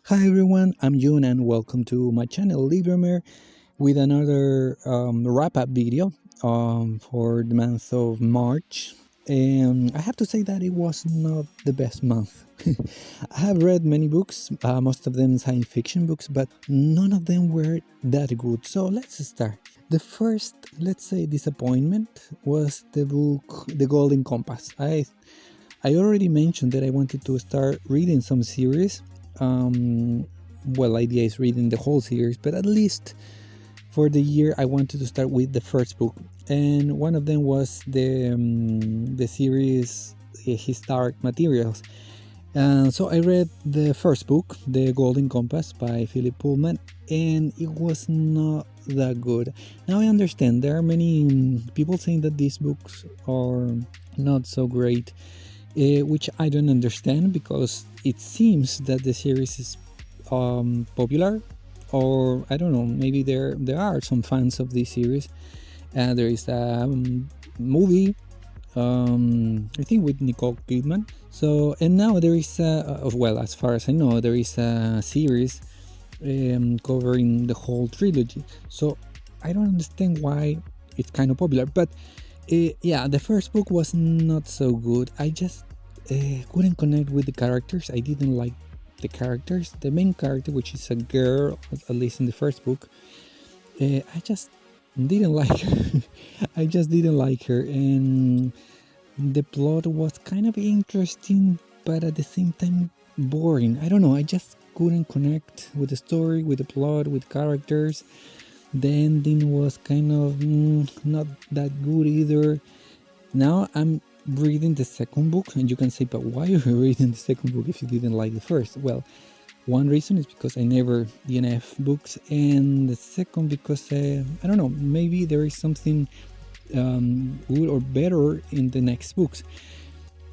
Hi everyone, I'm Jun and welcome to my channel Livermere with another wrap-up video for the month of March. And I have to say that it was not the best month. I have read many books, most of them science fiction books, but none of them were that good. So let's start. The first, let's say, disappointment was the book The Golden Compass. I already mentioned that I wanted to start reading some series. Idea is reading the whole series, but at least for the year, I wanted to start with the first book, and one of them was the series Historic Materials. So I read the first book, The Golden Compass by Philip Pullman, and it was not that good. Now I understand there are many people saying that these books are not so great, which I don't understand because it seems that the series is popular, or I don't know, maybe there are some fans of this series. There is a movie, I think with Nicole Kidman. So, and now there is as far as I know, there is a series covering the whole trilogy. So I don't understand why it's kind of popular, but yeah, the first book was not so good. I just couldn't connect with the characters. I didn't like the characters. The main character, which is a girl, at least in the first book, I just didn't like her. I just didn't like her, and the plot was kind of interesting, but at the same time boring. I don't know. I just couldn't connect with the story, with the plot, with characters. The ending was kind of not that good either. Now I'm reading the second book, and you can say, but why are you reading the second book if you didn't like the first? Well, one reason is because I never DNF books, and the second because I don't know, maybe there is something good or better in the next books,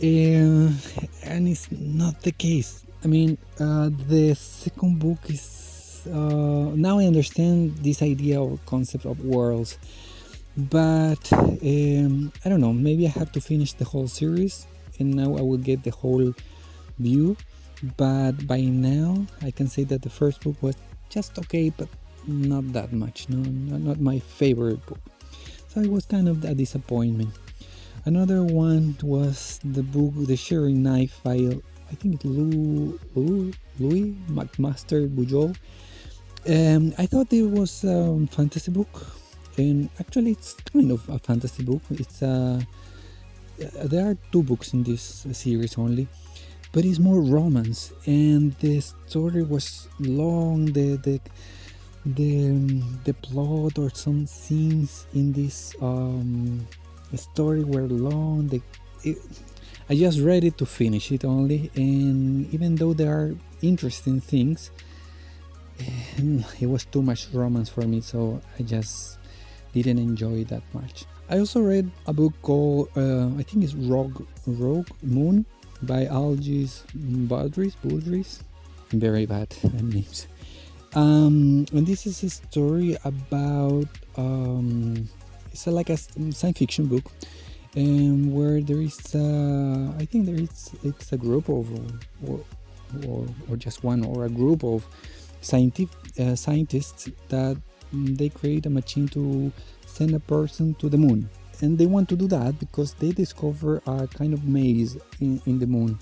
and it's not the case. I mean, the second book is now I understand this idea or concept of worlds, but I don't know, maybe I have to finish the whole series and now I will get the whole view. But by now I can say that the first book was just okay, but not that much. Not my favorite book, so it was kind of a disappointment. Another one was the book The Shearing Knife by, I think it's Louis McMaster Bujold. I thought it was a fantasy book, and actually it's kind of a fantasy book. It's there are two books in this series only, but it's more romance, and the story was long. The plot or some scenes in this story were long. I just read it to finish it only, and even though there are interesting things, it was too much romance for me, so I just didn't enjoy that much. I also read a book called I think it's Rogue Moon by Algis Budrys. Very bad names. And this is a story about it's like a science fiction book, where there is I think it's a group of or just one or a group of scientists that they create a machine to send a person to the moon, and they want to do that because they discover a kind of maze in the moon.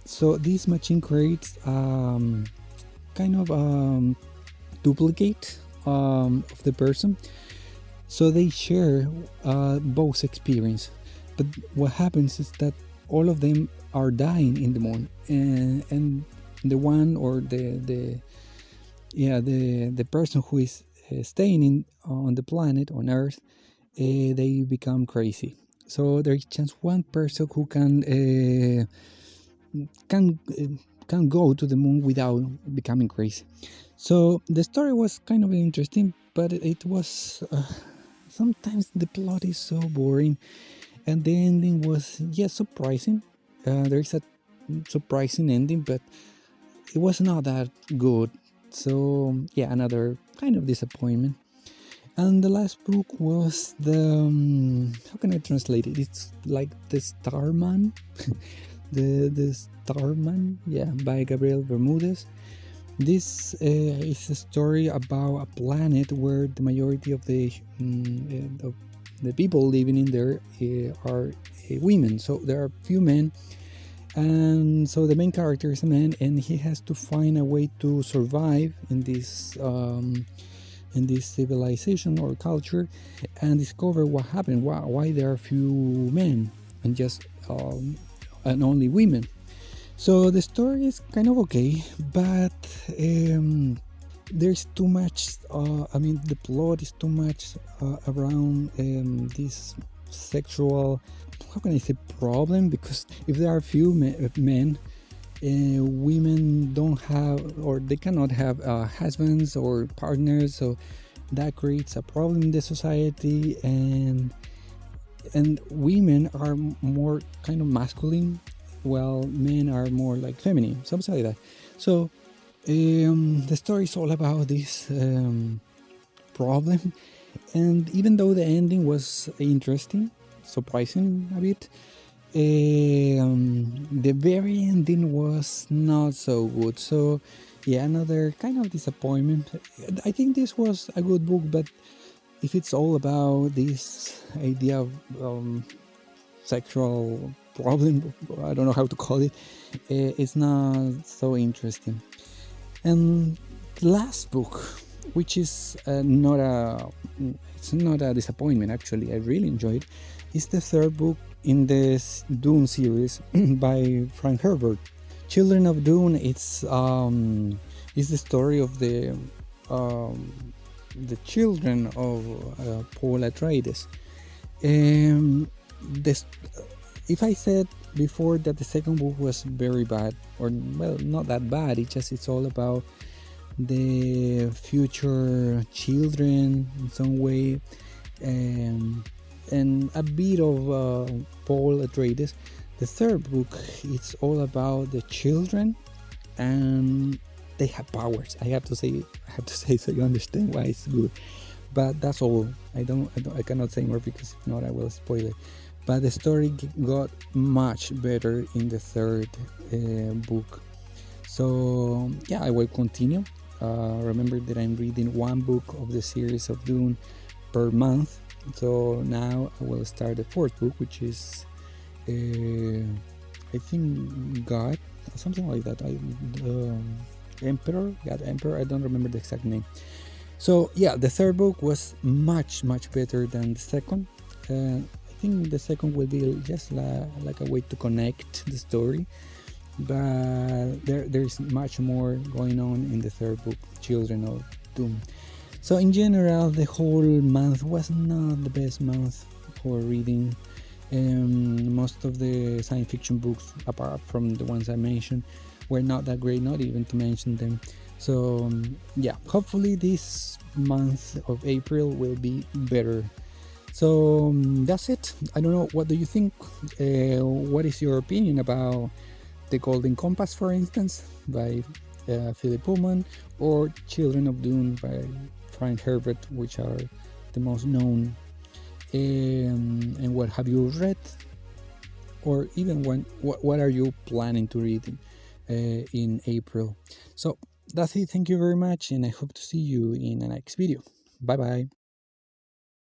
So this machine creates kind of duplicate of the person, so they share both experience. But what happens is that all of them are dying in the moon, and the one or the person who is staying on the planet on Earth, they become crazy. So there is just one person who can go to the moon without becoming crazy. So the story was kind of interesting, but it was sometimes the plot is so boring, and the ending was surprising. There is a surprising ending, but it was not that good. So yeah, another kind of disappointment. And the last book was the how can I translate it? It's like the Starman. the Starman, yeah, by Gabriel Bermudez. This is a story about a planet where the majority of the people living in there are women. So there are few men, and so the main character is a man, and he has to find a way to survive in this civilization or culture, and discover what happened, why there are few men and just and only women. So the story is kind of okay, but there's too much. I mean, the plot is too much around this sexual. How can I say problem? Because if there are few men, women don't have, or they cannot have husbands or partners. So that creates a problem in the society, and women are more kind of masculine, while men are more like feminine, something like that. So the story is all about this problem, and even though the ending was interesting, surprising a bit, the very ending was not so good. So yeah, another kind of disappointment. I think this was a good book, but if it's all about this idea of sexual problem, I don't know how to call it, it's not so interesting. And the last book, which is not a it's not a disappointment, actually I really enjoyed, is the third book in this Dune series by Frank Herbert. Children of Dune, it's the story of the children of Paul Atreides. This, if I said before that the second book was very bad, or well, not that bad, it's all about the future children in some way, and a bit of Paul Atreides. The third book, it's all about the children, and they have powers. I have to say so you understand why it's good. But that's all. I cannot say more, because if not I will spoil it. But the story got much better in the third book. So yeah, I will continue. Remember that I'm reading one book of the series of Dune per month. So now I will start the fourth book, which is I think God, something like that. Emperor, God Emperor. I don't remember the exact name. So yeah, the third book was much better than the second. I think the second will be just like a way to connect the story, but there's much more going on in the third book, Children of Doom. So in general, the whole month was not the best month for reading. Most of the science fiction books, apart from the ones I mentioned, were not that great, not even to mention them. So yeah, hopefully this month of April will be better. So that's it. I don't know, what do you think? What is your opinion about The Golden Compass, for instance, by Philip Pullman, or Children of Dune by Frank Herbert, which are the most known? And what have you read, or even what are you planning to read in April? So that's it. Thank you very much, and I hope to see you in the next video. Bye bye.